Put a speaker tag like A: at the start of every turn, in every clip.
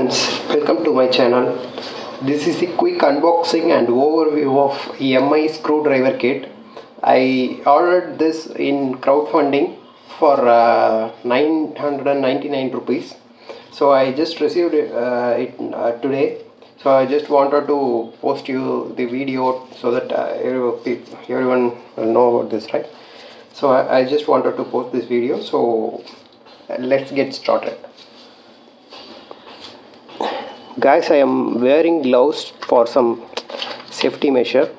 A: friends, welcome to my channel. This is the quick unboxing and overview of Xiaomi screwdriver kit. I ordered this in crowdfunding for 999 rupees. So I just received it today. So I just wanted to post you the video so that everyone will know about this, right? So I just wanted to post this video. So let's get started. Guys, I am wearing gloves for some safety measure,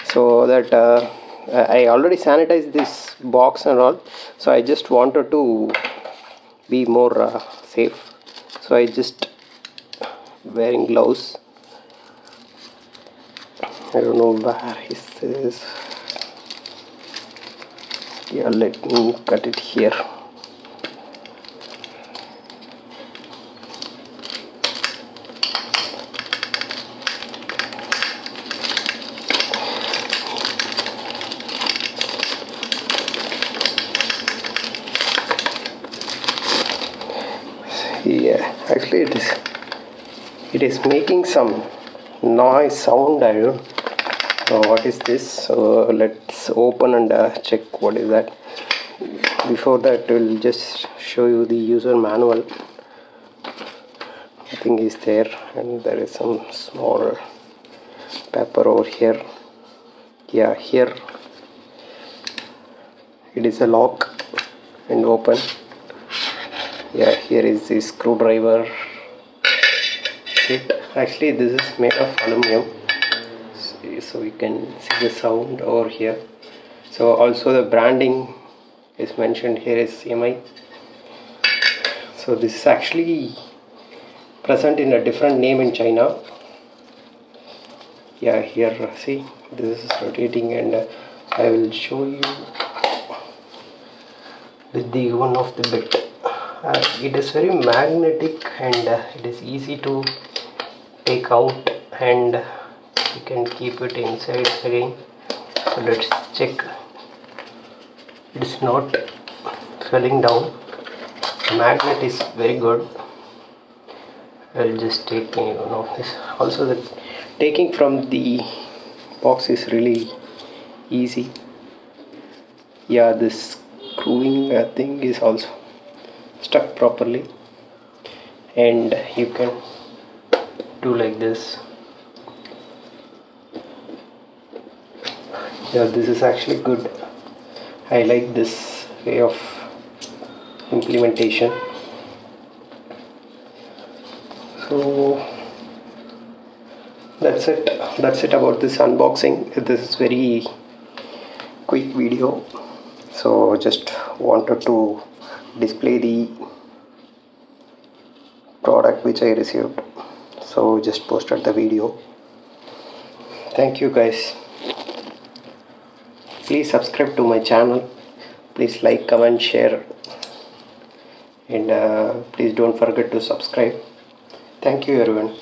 A: so that I already sanitized this box and all, so I just wanted to be more safe, so I just wearing gloves. I don't know where is this. Yeah, let me cut it here. Yeah, actually it is making some noise sound. I don't know what is this. So let's open and check what is that. Before that, we'll just show you the user manual. Nothing is there, and there is some small paper over here. Yeah, here it is a lock and open. Yeah, here is the screwdriver kit. Actually this is made of aluminum, so you can see the sound over here. So also the branding is mentioned here is Xiaomi. So this is actually present in a different name in China. Yeah, here see, this is rotating, and I will show you with the one of the bit. It is very magnetic, and it is easy to take out, and you can keep it inside again. So let's check. It is not falling down. The magnet is very good. I'll just take one of this. Also, the taking from the box is really easy. Yeah, this screwing thing is also stuck properly, and you can do like this. Yeah, this is actually good. I like this way of implementation. So that's it about this unboxing. This is very quick video, so just wanted to display the product which I received, so just posted the video. Thank you guys. Please subscribe to my channel. Please like, comment, share, and please don't forget to subscribe. Thank you everyone.